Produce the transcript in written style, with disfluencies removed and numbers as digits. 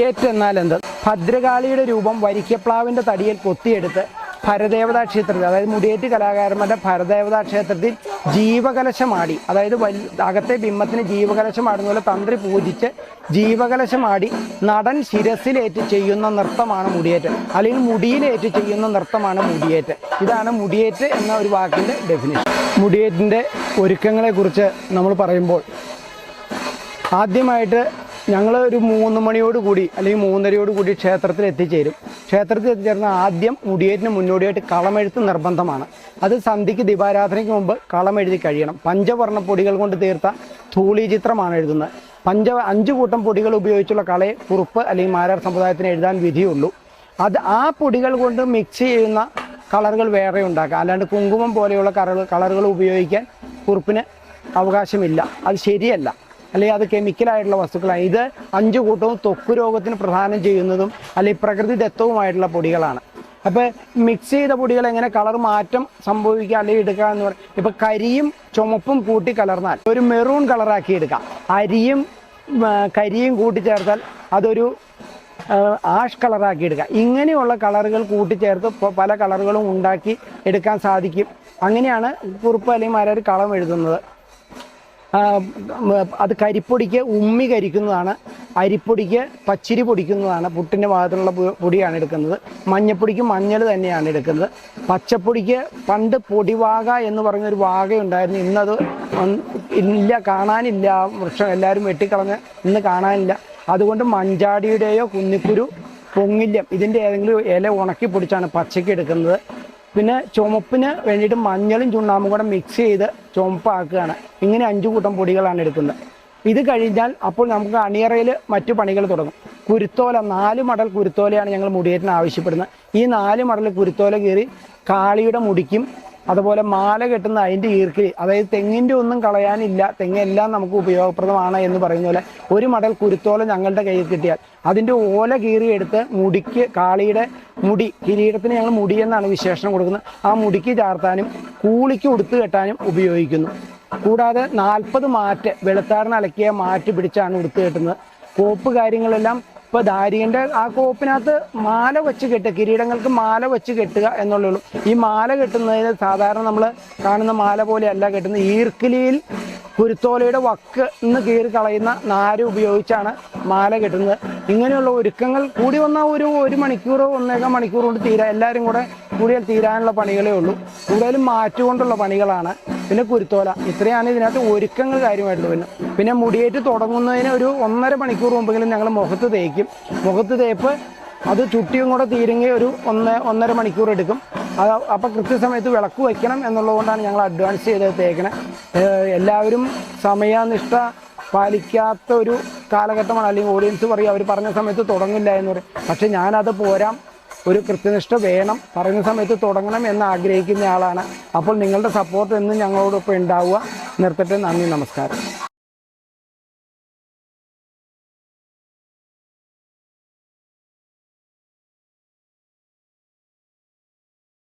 മുടിയേറ്റ് എന്നാൽ എന്ത്? ഭദ്രകാളിയുടെ രൂപം വരിക്കപ്ലാവിൻ്റെ തടിയിൽ കൊത്തിയെടുത്ത് ഭരദേവതാ ക്ഷേത്രത്തിൽ, അതായത് മുടിയേറ്റ് കലാകാരന്മാരുടെ ഭരദേവതാ ക്ഷേത്രത്തിൽ ജീവകലശമാടി, അതായത് അകത്തെ ബിംബത്തിന് ജീവകലശമാടുന്ന പോലെ തന്ത്രി പൂജിച്ച് ജീവകലശമാടി നടൻ ശിരസിലേറ്റ് ചെയ്യുന്ന നൃത്തമാണ് മുടിയേറ്റ്, അല്ലെങ്കിൽ മുടിയിലേറ്റ് ചെയ്യുന്ന നൃത്തമാണ് മുടിയേറ്റ്. ഇതാണ് മുടിയേറ്റ് എന്ന ഒരു വാക്കിൻ്റെ ഡെഫിനിഷൻ. മുടിയേറ്റിൻ്റെ ഒരുക്കങ്ങളെക്കുറിച്ച് നമ്മൾ പറയുമ്പോൾ ആദ്യമായിട്ട് ഞങ്ങൾ ഒരു 3 മണിയോടുകൂടി അല്ലെങ്കിൽ 3:30 ക്ഷേത്രത്തിൽ എത്തിച്ചേരും. ക്ഷേത്രത്തിൽ എത്തിച്ചേർന്ന ആദ്യം മുടിയേറ്റിന് മുന്നോടിയായിട്ട് കളമെഴുത്ത് നിർബന്ധമാണ്. അത് സന്ധ്യയ്ക്ക് ദീപാരാധനയ്ക്ക് മുമ്പ് കളമെഴുതി കഴിയണം. പഞ്ചവർണ്ണ പൊടികൾ കൊണ്ട് തീർത്ത ധൂളി ചിത്രമാണ് എഴുതുന്നത്. 5 കൂട്ടം പൊടികൾ ഉപയോഗിച്ചുള്ള കളയെ കുറുപ്പ് അല്ലെങ്കിൽ മാരാർ സമുദായത്തിന് എഴുതാൻ വിധിയുള്ളൂ. ആ പൊടികൾ കൊണ്ട് മിക്സ് ചെയ്യുന്ന കളറുകൾ വേറെ ഉണ്ടാക്കാം. അല്ലാണ്ട് കുങ്കുമം പോലെയുള്ള കളറുകൾ ഉപയോഗിക്കാൻ കുറുപ്പിന് അവകാശമില്ല. അത് ശരിയല്ല, അല്ലെങ്കിൽ അത് കെമിക്കലായിട്ടുള്ള വസ്തുക്കളാണ്. ഇത് 5 കൂട്ടവും ത്വക്ക് രോഗത്തിന് പ്രധാനം ചെയ്യുന്നതും അല്ലെങ്കിൽ പ്രകൃതിദത്തവുമായിട്ടുള്ള പൊടികളാണ്. അപ്പോൾ മിക്സ് ചെയ്ത പൊടികൾ എങ്ങനെ കളർ മാറ്റം സംഭവിക്കുക അല്ലെങ്കിൽ എടുക്കുക എന്ന് പറയും. ഇപ്പോൾ കരിയും ചുമപ്പും കൂട്ടി കലർന്നാൽ ഒരു മെറൂൺ കളറാക്കി എടുക്കാം. അരിയും കരിയും കൂട്ടിച്ചേർത്താൽ അതൊരു ആഷ് കളറാക്കി എടുക്കുക. ഇങ്ങനെയുള്ള കളറുകൾ കൂട്ടിച്ചേർത്ത് പല കളറുകളും ഉണ്ടാക്കി എടുക്കാൻ സാധിക്കും. അങ്ങനെയാണ് കുറുപ്പ് അല്ലെങ്കിൽ മാരാർ കളം എഴുതുന്നത്. അത് കരിപ്പൊടിക്ക് ഉമ്മി കരിക്കുന്നതാണ്, അരിപ്പൊടിക്ക് പച്ചിരി പൊടിക്കുന്നതാണ്, പുട്ടിൻ്റെ ഭാഗത്തുള്ള പൊടിയാണ് എടുക്കുന്നത്. മഞ്ഞപ്പൊടിക്ക് മഞ്ഞൾ തന്നെയാണ് എടുക്കുന്നത്. പച്ചപ്പൊടിക്ക് പണ്ട് പൊടിവാക എന്ന് പറഞ്ഞൊരു വാകയുണ്ടായിരുന്നു. ഇന്നത് ഇല്ല, കാണാനില്ല. വൃക്ഷം എല്ലാവരും വെട്ടിക്കളഞ്ഞ് ഇന്ന് കാണാനില്ല. അതുകൊണ്ട് മഞ്ചാടിയുടെയോ കുന്നിക്കുരു, പൊങ്ങില്യം ഇതിൻ്റെ ഏതെങ്കിലും ഇല ഉണക്കി പൊടിച്ചാണ് പച്ചയ്ക്ക് എടുക്കുന്നത്. പിന്നെ ചുമപ്പിന് വേണ്ടിയിട്ട് മഞ്ഞളും ചുണ്ണാമ്പും കൂടെ മിക്സ് ചെയ്ത് ചുമപ്പാക്കുകയാണ്. ഇങ്ങനെ 5 കൂട്ടം പൊടികളാണ് എടുക്കുന്നത്. ഇത് കഴിഞ്ഞാൽ അപ്പോൾ നമുക്ക് അണിയറയിൽ മറ്റു പണികൾ തുടങ്ങും. കുരുത്തോല, 4 മടൽ കുരുത്തോലയാണ് ഞങ്ങൾ മുടിയേറ്റിന് ആവശ്യപ്പെടുന്നത്. ഈ 4 മടൽ കുരുത്തോല കീറി കാളിയുടെ മുടിക്കും അതുപോലെ മാല കെട്ടുന്ന അതിൻ്റെ ഈർക്കിൽ, അതായത് തെങ്ങിൻ്റെ ഒന്നും കളയാനില്ല, തെങ്ങെല്ലാം നമുക്ക് ഉപയോഗപ്രദമാണ് എന്ന് പറയുന്ന പോലെ 1 മടൽ കുരുത്തോല ഞങ്ങളുടെ കയ്യിൽ കിട്ടിയാൽ അതിൻ്റെ ഓല കീറിയെടുത്ത് മുടിക്ക്, കാളിയുടെ മുടി, കിരീടത്തിന് ഞങ്ങൾ മുടി എന്നാണ് വിശേഷണം കൊടുക്കുന്നത്, ആ മുടിക്ക് ചാർത്താനും കൂളിക്ക് ഉടുത്ത് കെട്ടാനും ഉപയോഗിക്കുന്നു. കൂടാതെ 40 മാറ്റ്, വെളുത്താറിന് അലക്കിയ മാറ്റ് പിടിച്ചാണ് ഉടുത്ത് കെട്ടുന്നത്. കോപ്പ് കാര്യങ്ങളെല്ലാം ഇപ്പോൾ ദാരികൻ്റെ ആ കോപ്പിനകത്ത് മാല വെച്ച് കെട്ടുക, കിരീടങ്ങൾക്ക് മാല വെച്ച് കെട്ടുക എന്നുള്ളൂ. ഈ മാല കെട്ടുന്നതിന് സാധാരണ നമ്മൾ കാണുന്ന മാല പോലെയല്ല കെട്ടുന്നത്. ഈർക്കിലിയിൽ കുരുത്തോലയുടെ വക്ക് ഇന്ന് കീറി കളയുന്ന നാര് ഉപയോഗിച്ചാണ് മാല കെട്ടുന്നത്. ഇങ്ങനെയുള്ള ഒരുക്കങ്ങൾ കൂടി വന്നാൽ ഒരു മണിക്കൂറോ 1.25 മണിക്കൂർ കൊണ്ട് എല്ലാവരും കൂടെ കൂടിയാൽ തീരാനുള്ള പണികളേ ഉള്ളൂ. കൂടുതലും മാറ്റുകൊണ്ടുള്ള പണികളാണ്. പിന്നെ കുരുത്തോല, ഇത്രയാണ് ഇതിനകത്ത് ഒരുക്കങ്ങൾ കാര്യമായിട്ടുള്ളത്. പിന്നെ മുടിയേറ്റ് തുടങ്ങുന്നതിന് ഒരു 1.5 മണിക്കൂർ മുമ്പെങ്കിലും ഞങ്ങൾ മുഖത്ത് തേക്കും. മുഖത്ത് തേപ്പ് അത് ചുട്ടിയും കൂടെ തീരുങ്ങി ഒരു 1.5 മണിക്കൂർ എടുക്കും. അപ്പം കൃത്യസമയത്ത് വിളക്ക് വയ്ക്കണം എന്നുള്ളതുകൊണ്ടാണ് ഞങ്ങൾ അഡ്വാൻസ് ചെയ്ത് തേക്കണേ. എല്ലാവരും സമയനിഷ്ഠ പാലിക്കാത്ത ഒരു കാലഘട്ടമാണ്. അല്ലെങ്കിൽ ഓഡിയൻസ് പറയും അവർ പറഞ്ഞ സമയത്ത് തുടങ്ങില്ല എന്ന് പറയും. പക്ഷെ ഞാനത് പോരാം, ഒരു കൃത്യനിഷ്ഠ വേണം, പറയുന്ന സമയത്ത് തുടങ്ങണം എന്ന് ആഗ്രഹിക്കുന്ന ആളാണ്. അപ്പോൾ നിങ്ങളുടെ സപ്പോർട്ട് എന്നും ഞങ്ങളോടൊപ്പം ഉണ്ടാവുക. നിർത്തട്ടെ. നന്ദി, നമസ്കാരം.